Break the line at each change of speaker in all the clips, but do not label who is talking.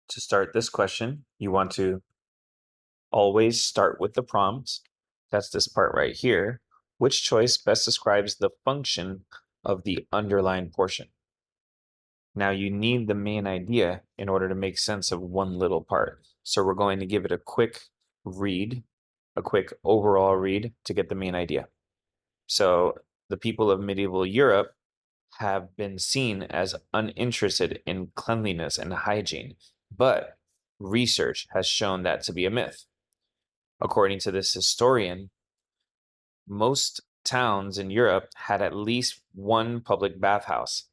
To start this question, you want to always start with the prompt. That's this part right here. Which choice best describes the function of the underlined portion? Now you need the main idea in order to make sense of one little part. So we're going to give it a quick read, a quick overall read to get the main idea. So the people of medieval Europe have been seen as uninterested in cleanliness and hygiene, but research has shown that to be a myth. According to this historian, most towns in Europe had at least one public bathhouse.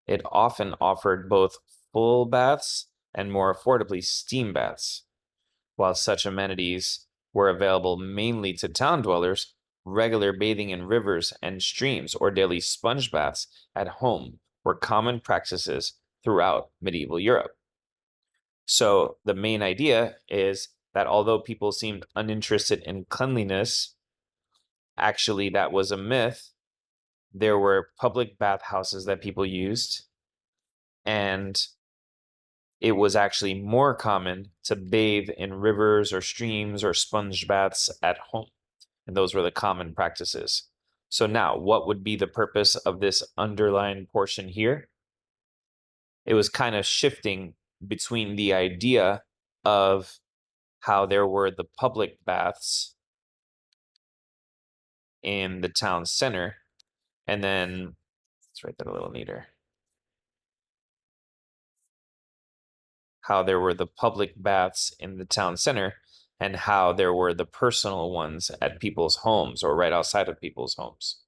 It often offered both full baths and more affordably steam baths. While such amenities were available mainly to town dwellers, regular bathing in rivers and streams or daily sponge baths at home were common practices throughout medieval Europe. So the main idea is that although people seemed uninterested in cleanliness, actually that was a myth. There were public bathhouses that people used, and it was actually more common to bathe in rivers or streams or sponge baths at home. And those were the common practices. So now, what would be the purpose of this underlined portion here? It was kind of shifting between the idea of how there were the public baths in the town center, and then let's write that a little neater. How there were the public baths in the town center, and how there were the personal ones at people's homes or right outside of people's homes.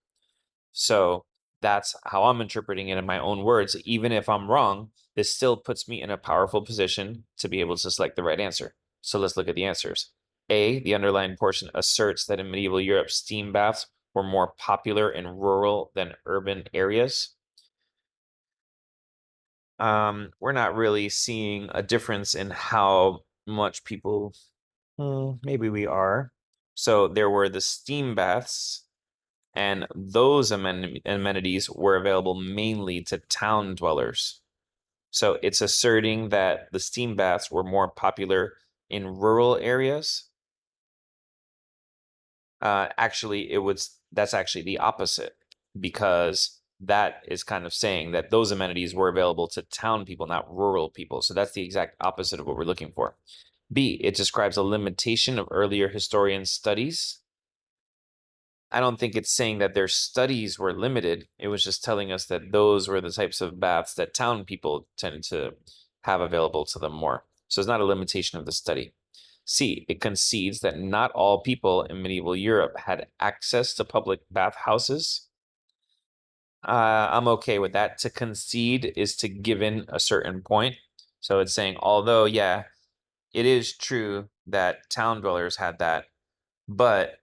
So that's how I'm interpreting it in my own words. Even if I'm wrong, this still puts me in a powerful position to be able to select the right answer. So let's look at the answers. A, the underlined portion asserts that in medieval Europe, steam baths were more popular in rural than urban areas. We're not really seeing a difference in how much people, maybe we are. So there were the steam baths, and those amenities were available mainly to town dwellers. So it's asserting that the steam baths were more popular in rural areas. Actually, that's actually the opposite, because that is kind of saying that those amenities were available to town people, not rural people. So that's the exact opposite of what we're looking for. B, it describes a limitation of earlier historian studies. I don't think it's saying that their studies were limited. It was just telling us that those were the types of baths that town people tended to have available to them more. So it's not a limitation of the study. C, it concedes that not all people in medieval Europe had access to public bathhouses. I'm okay with that. To concede is to give in a certain point. So it's saying, although, yeah, it is true that town dwellers had that, but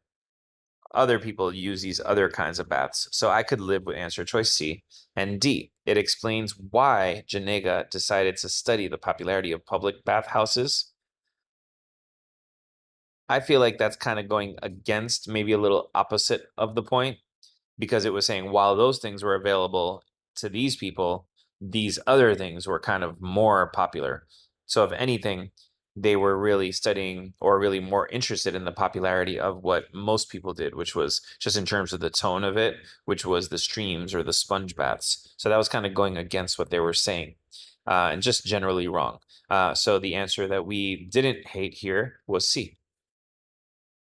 other people use these other kinds of baths. So I could live with answer choice C. And D, it explains why Janega decided to study the popularity of public bathhouses. I feel like that's kind of going against, maybe a little opposite of the point, because it was saying while those things were available to these people, these other things were kind of more popular. So if anything, they were really studying or really more interested in the popularity of what most people did, which was just in terms of the tone of it, which was the streams or the sponge baths. So that was kind of going against what they were saying, and just generally wrong. So the answer that we didn't hate here was C.